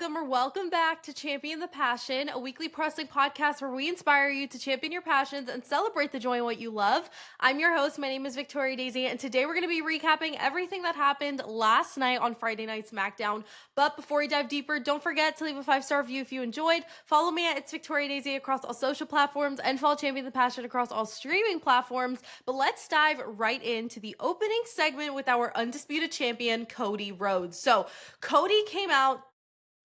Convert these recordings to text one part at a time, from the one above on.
welcome or welcome back to Champion the Passion, a weekly pro wrestling podcast where we inspire you to champion your passions and celebrate the joy in what you love. I'm your host. My name is Victoria Daisy, and today we're going to be recapping everything that happened last night on Friday Night Smackdown. But before we dive deeper, don't forget to leave a 5-star review if you enjoyed. Follow me at It's Victoria Daisy across all social platforms and follow Champion the Passion across all streaming platforms. But let's dive right into the opening segment with our undisputed champion, Cody Rhodes. So Cody came out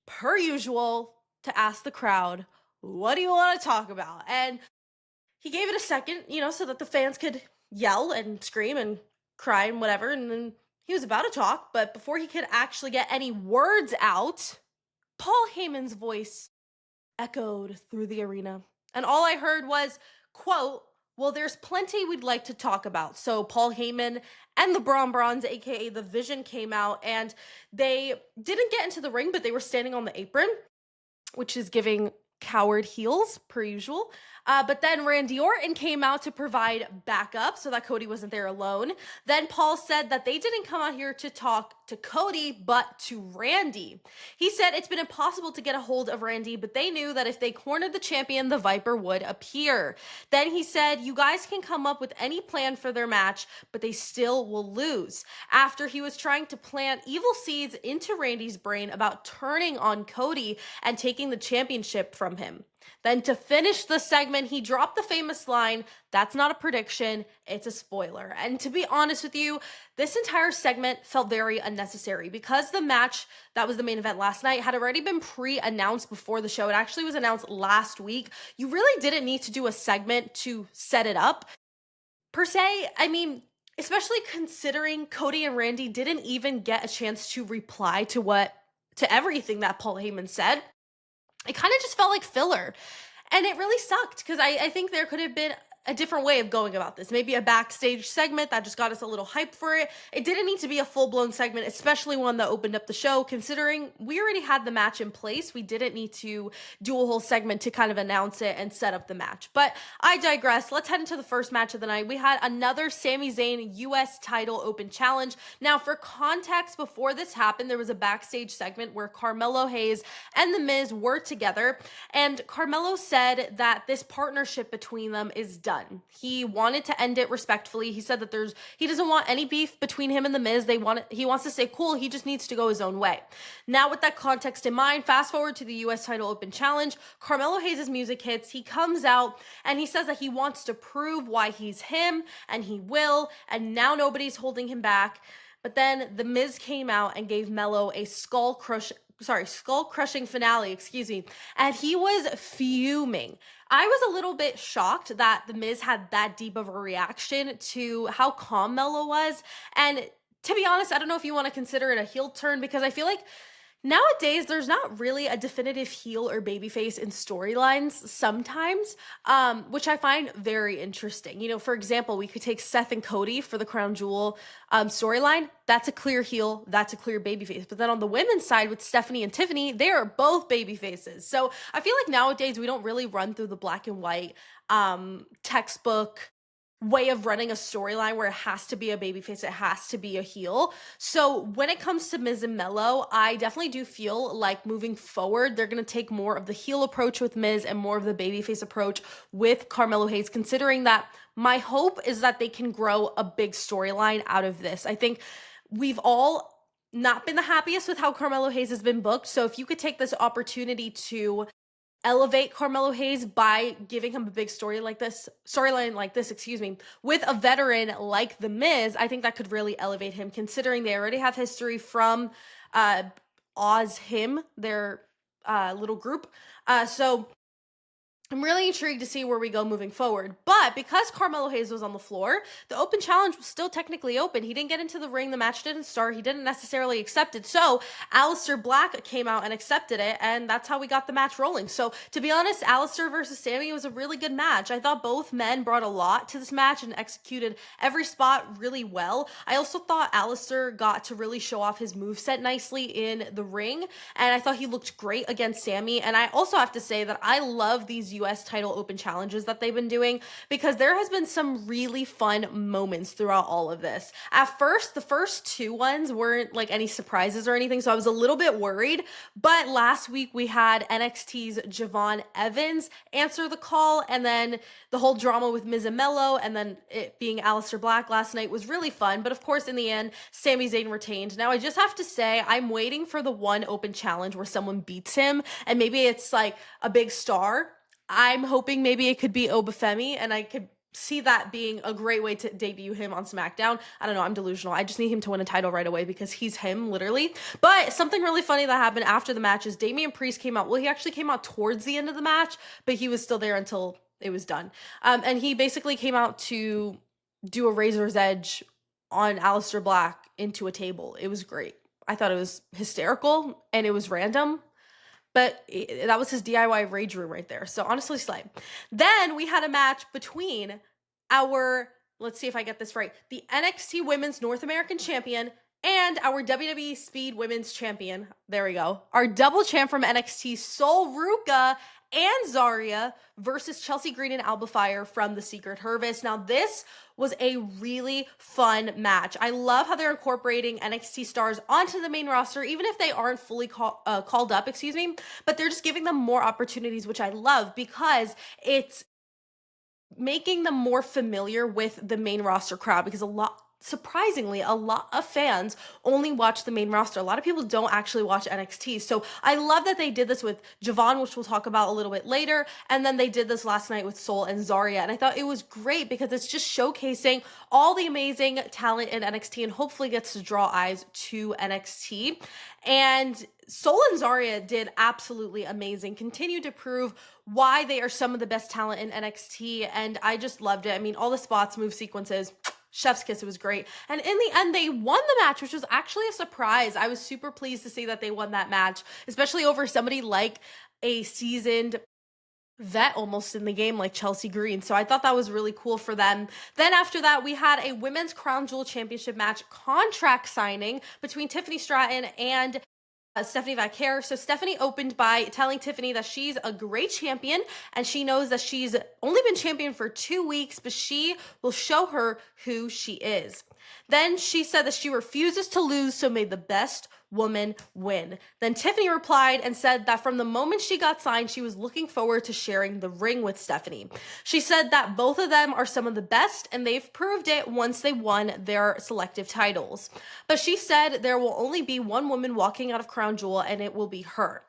per usual to ask the crowd, what do you want to talk about? And he gave it a second, so that the fans could yell and scream and cry and whatever. And then he was about to talk, but before he could actually get any words out, Paul Heyman's voice echoed through the arena. And all I heard was, quote, well, there's plenty we'd like to talk about. So Paul Heyman and the Bronze, aka the Vision, came out, and they didn't get into the ring, but they were standing on the apron, which is giving coward heels per usual. But then Randy Orton came out to provide backup so that Cody wasn't there alone. Then Paul said that they didn't come out here to talk to Cody, but to Randy. He said it's been impossible to get a hold of Randy, but they knew that if they cornered the champion, the Viper would appear. Then he said, you guys can come up with any plan for their match, but they still will lose. After he was trying to plant evil seeds into Randy's brain about turning on Cody and taking the championship from him. Then to finish the segment, he dropped the famous line, that's not a prediction, it's a spoiler. And to be honest with you, this entire segment felt very unnecessary because the match that was the main event last night had already been pre-announced before the show. It actually was announced last week. You really didn't need to do a segment to set it up, per se. I mean, especially considering Cody and Randy didn't even get a chance to reply to everything that Paul Heyman said. It kind of just felt like filler. And it really sucked because I think there could have been a different way of going about this. Maybe a backstage segment that just got us a little hyped for it. It didn't need to be a full-blown segment, especially one that opened up the show, considering we already had the match in place. We didn't need to do a whole segment to kind of announce it and set up the match. But I digress. Let's head into the first match of the night. We had another Sami Zayn US title open challenge. Now, for context, before this happened, there was a backstage segment where Carmelo Hayes and The Miz were together, and Carmelo said that this partnership between them is done. He wanted to end it respectfully. He said that he doesn't want any beef between him and The Miz. He wants to stay cool. He just needs to go his own way. Now, with that context in mind, fast forward to the US title open challenge. Carmelo Hayes' music hits. He comes out and he says that he wants to prove why he's him, and he will, and now nobody's holding him back. But then The Miz came out and gave Melo a skull-crushing finale, and he was fuming. I was a little bit shocked that The Miz had that deep of a reaction to how calm Melo was, and to be honest, I don't know if you want to consider it a heel turn, because I feel like nowadays, there's not really a definitive heel or babyface in storylines sometimes, which I find very interesting. For example, we could take Seth and Cody for the Crown Jewel storyline. That's a clear heel. That's a clear babyface. But then on the women's side with Stephanie and Tiffany, they are both babyfaces. So I feel like nowadays we don't really run through the black and white textbook way of running a storyline where it has to be a babyface, it has to be a heel. So when it comes to Miz and Melo, I definitely do feel like moving forward, they're going to take more of the heel approach with Miz and more of the babyface approach with Carmelo Hayes, considering that my hope is that they can grow a big storyline out of this. I think we've all not been the happiest with how Carmelo Hayes has been booked. So if you could take this opportunity to elevate Carmelo Hayes by giving him a big storyline like this, with a veteran like The Miz, I think that could really elevate him, considering they already have history from Oz Him, their little group. So I'm really intrigued to see where we go moving forward. But because Carmelo Hayes was on the floor, the open challenge was still technically open. He didn't get into the ring. The match didn't start. He didn't necessarily accept it. So Aleister Black came out and accepted it, and that's how we got the match rolling. So to be honest, Aleister versus Sami was a really good match. I thought both men brought a lot to this match and executed every spot really well. I also thought Aleister got to really show off his moveset nicely in the ring, and I thought he looked great against Sami. And I also have to say that I love these US title open challenges that they've been doing, because there has been some really fun moments throughout all of this. At first, the first two ones weren't like any surprises or anything, so I was a little bit worried. But last week we had NXT's Javon Evans answer the call, and then the whole drama with Miz and Mello, and then it being Aleister Black last night was really fun. But of course, in the end, Sami Zayn retained. Now, I just have to say, I'm waiting for the one open challenge where someone beats him, and maybe it's like a big star. I'm hoping maybe it could be Obafemi, and I could see that being a great way to debut him on SmackDown. I don't know, I'm delusional. I just need him to win a title right away because he's him, literally. But something really funny that happened after the match is Damian Priest came out. Well, he actually came out towards the end of the match, but he was still there until it was done. And he basically came out to do a razor's edge on Aleister Black into a table. It was great. I thought it was hysterical and it was random, but that was his DIY rage room right there. So honestly, slay. Then we had a match between our, let's see if I get this right, the NXT Women's North American Champion and our WWE Speed Women's Champion. There we go. Our double champ from NXT, Sol Ruca and Zarya versus Chelsea Green and Alba Fire from the Secret Harvest. Now, this was a really fun match. I love how they're incorporating NXT stars onto the main roster, even if they aren't fully called up, but they're just giving them more opportunities, which I love because it's making them more familiar with the main roster crowd, because surprisingly, a lot of fans only watch the main roster. A lot of people don't actually watch NXT. So I love that they did this with Javon, which we'll talk about a little bit later. And then they did this last night with Sol and Zarya. And I thought it was great because it's just showcasing all the amazing talent in NXT and hopefully gets to draw eyes to NXT. And Sol and Zarya did absolutely amazing, continue to prove why they are some of the best talent in NXT. And I just loved it. I mean, all the spots, move sequences, chef's kiss, it was great. And in the end, they won the match, which was actually a surprise. I was super pleased to see that they won that match, especially over somebody like a seasoned vet almost in the game like Chelsea Green. So I thought that was really cool for them. Then after that, we had a Women's Crown Jewel Championship match contract signing between Tiffany Stratton and Stephanie Vaquer. So Stephanie opened by telling Tiffany that she's a great champion and she knows that she's only been champion for 2 weeks, but she will show her who she is. Then she said that she refuses to lose, so may the best woman win. Then Tiffany replied and said that from the moment she got signed, she was looking forward to sharing the ring with Stephanie. She said that both of them are some of the best and they've proved it once they won their selective titles. But she said there will only be one woman walking out of Crown Jewel and it will be her.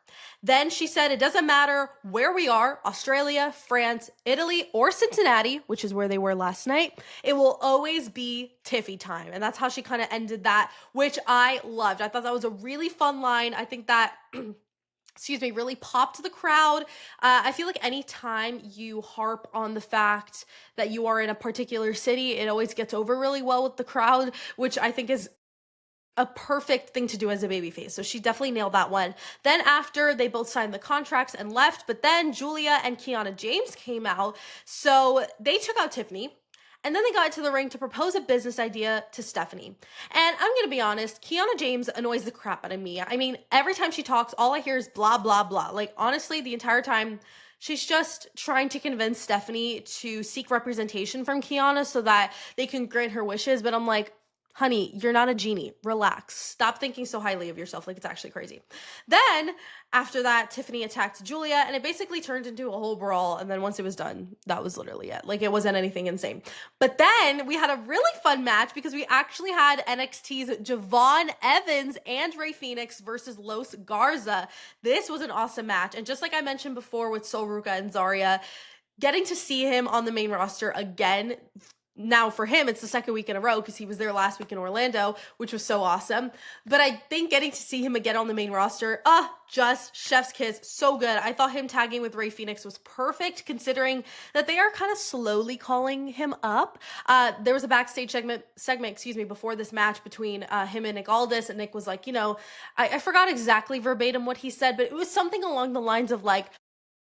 Then she said it doesn't matter where we are, Australia, France, Italy, or Cincinnati, which is where they were last night, it will always be Tiffy time. And that's how she kind of ended that, which I loved. I thought that was a really fun line. I think that really popped the crowd. I feel like anytime you harp on the fact that you are in a particular city, it always gets over really well with the crowd, which I think is a perfect thing to do as a babyface. So she definitely nailed that one. Then after, they both signed the contracts and left, but then Julia and Kiana James came out. So they took out Tiffany. And then they got into the ring to propose a business idea to Stephanie. And I'm going to be honest, Kiana James annoys the crap out of me. I mean, every time she talks, all I hear is blah, blah, blah. Like, honestly, the entire time, she's just trying to convince Stephanie to seek representation from Kiana so that they can grant her wishes. But I'm like, honey, you're not a genie. Relax. Stop thinking so highly of yourself. Like, it's actually crazy. Then, after that, Tiffany attacked Julia, and it basically turned into a whole brawl. And then once it was done, that was literally it. Like, it wasn't anything insane. But then, we had a really fun match because we actually had NXT's Javon Evans and Rey Fenix versus Los Garza. This was an awesome match. And just like I mentioned before with Sol Ruca and Zarya, getting to see him on the main roster again. Now for him, it's the second week in a row because he was there last week in Orlando, which was so awesome. But I think getting to see him again on the main roster, just chef's kiss, so good. I thought him tagging with Rey Fenix was perfect considering that they are kind of slowly calling him up. There was a backstage segment, before this match between him and Nick Aldis, and Nick was like, I forgot exactly verbatim what he said, but it was something along the lines of like,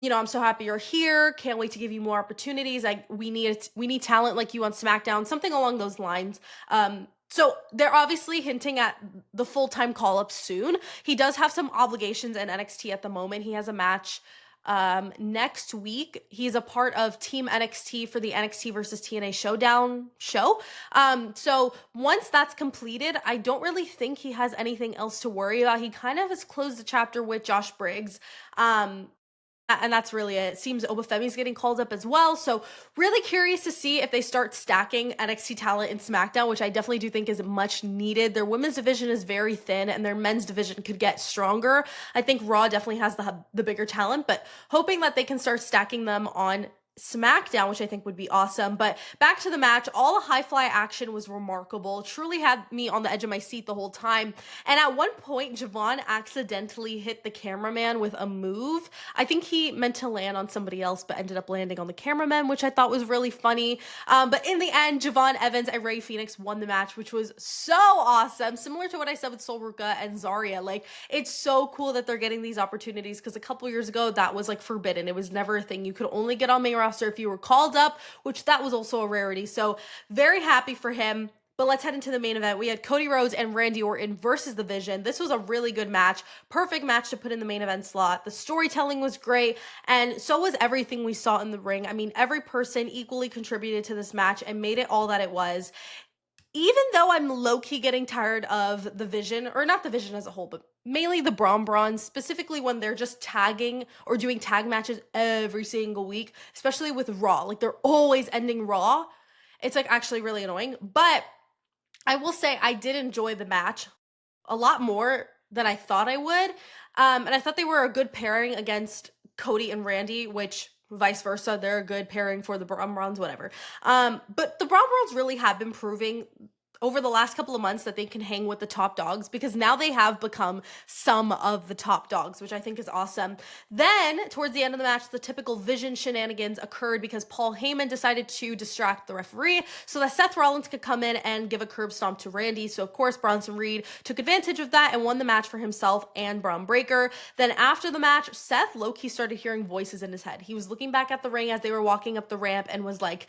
I'm so happy you're here. Can't wait to give you more opportunities. We need talent like you on SmackDown, something along those lines. So they're obviously hinting at the full-time call-up soon. He does have some obligations in NXT at the moment. He has a match Next week, he's a part of Team NXT for the NXT versus TNA Showdown show. So once that's completed, I don't really think he has anything else to worry about. He kind of has closed the chapter with Josh Briggs. And that's really it. It seems Obafemi's getting called up as well. So really curious to see if they start stacking NXT talent in SmackDown, which I definitely do think is much needed. Their women's division is very thin and their men's division could get stronger. I think Raw definitely has the bigger talent, but hoping that they can start stacking them on SmackDown, which I think would be awesome. But back to the match, all the high fly action was remarkable. Truly had me on the edge of my seat the whole time. And at one point, Javon accidentally hit the cameraman with a move. I think he meant to land on somebody else, but ended up landing on the cameraman, which I thought was really funny. But in the end, Javon Evans and Rey Fenix won the match, which was so awesome. Similar to what I said with Sol Ruka and Zarya. Like, it's so cool that they're getting these opportunities because a couple years ago, that was like forbidden. It was never a thing. You could only get on main roster if you were called up, which that was also a rarity. So very happy for him. But let's head into the main event. We had Cody Rhodes and Randy Orton versus The Vision. This was a really good match. Perfect match to put in the main event slot. The storytelling was great, and so was everything we saw in the ring. I mean, every person equally contributed to this match and made it all that it was. Even though I'm low-key getting tired of The Vision, or not The Vision as a whole, but mainly the Brawns, specifically when they're just tagging or doing tag matches every single week, especially with Raw. Like, they're always ending Raw. It's, like, actually really annoying. But I will say I did enjoy the match a lot more than I thought I would. And I thought they were a good pairing against Cody and Randy, which vice versa, they're a good pairing for the Brawns, whatever. But the Brawns really have been proving over the last couple of months that they can hang with the top dogs because now they have become some of the top dogs, which I think is awesome. Then, towards the end of the match, the typical Vision shenanigans occurred because Paul Heyman decided to distract the referee so that Seth Rollins could come in and give a curb stomp to Randy. So, of course, Bronson Reed took advantage of that and won the match for himself and Braun Breaker. Then, after the match, Seth low-key started hearing voices in his head. He was looking back at the ring as they were walking up the ramp and was like...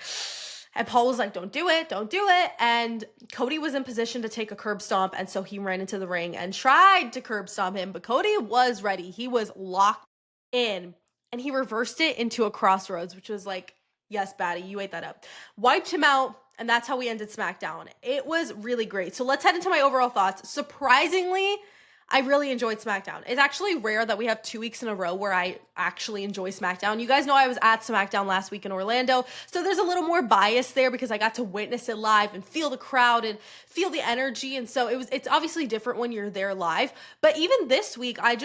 And Paul was like, don't do it. And Cody was in position to take a curb stomp. And so he ran into the ring and tried to curb stomp him. But Cody was ready. He was locked in. And he reversed it into a crossroads, which was like, yes, baddie, you ate that up. Wiped him out. And that's how we ended SmackDown. It was really great. So let's head into my overall thoughts. Surprisingly, I really enjoyed SmackDown. It's actually rare that we have 2 weeks in a row where I actually enjoy SmackDown. You guys know I was at SmackDown last week in Orlando, so there's a little more bias there because I got to witness it live and feel the crowd and feel the energy, and so it's obviously different when you're there live. But even this week, I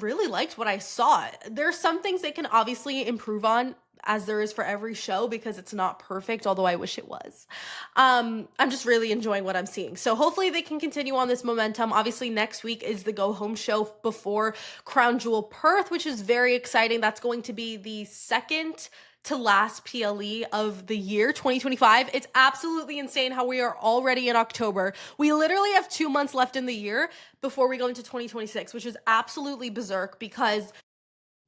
really liked what I saw. There's some things they can obviously improve on, as there is for every show, because it's not perfect, although I wish it was. I'm just really enjoying what I'm seeing. So hopefully they can continue on this momentum. Obviously, next week is the go home show before Crown Jewel Perth, which is very exciting. That's going to be the second to last PLE of the year 2025. It's absolutely insane how we are already in October. We literally have 2 months left in the year before we go into 2026, which is absolutely berserk because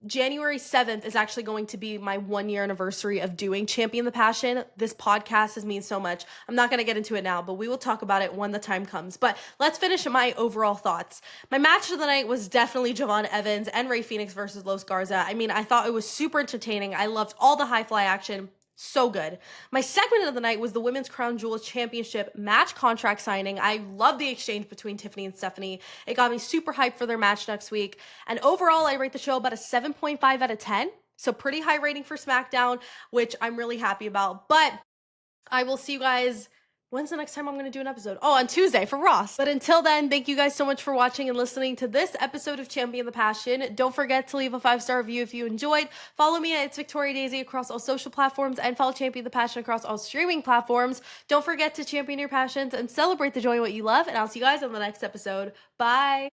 January 7th is actually going to be my 1-year anniversary of doing Champion the Passion. This podcast has means so much. I'm not going to get into it now, but we will talk about it when the time comes. But let's finish my overall thoughts. My match of the night was definitely Javon Evans and Rey Fenix versus Los Garza. I mean, I thought it was super entertaining. I loved all the high fly action. So good. My segment of the night was the Women's Crown Jewel Championship match contract signing. I love the exchange between Tiffany and Stephanie. It got me super hyped for their match next week. And overall, I rate the show about a 7.5 out of 10. So pretty high rating for SmackDown, which I'm really happy about. But I will see you guys. When's the next time I'm going to do an episode? Oh, on Tuesday for Ross. But until then, thank you guys so much for watching and listening to this episode of Champion the Passion. Don't forget to leave a 5-star review if you enjoyed. Follow me at It's Victoria Daisy across all social platforms and follow Champion the Passion across all streaming platforms. Don't forget to champion your passions and celebrate the joy of what you love. And I'll see you guys on the next episode. Bye.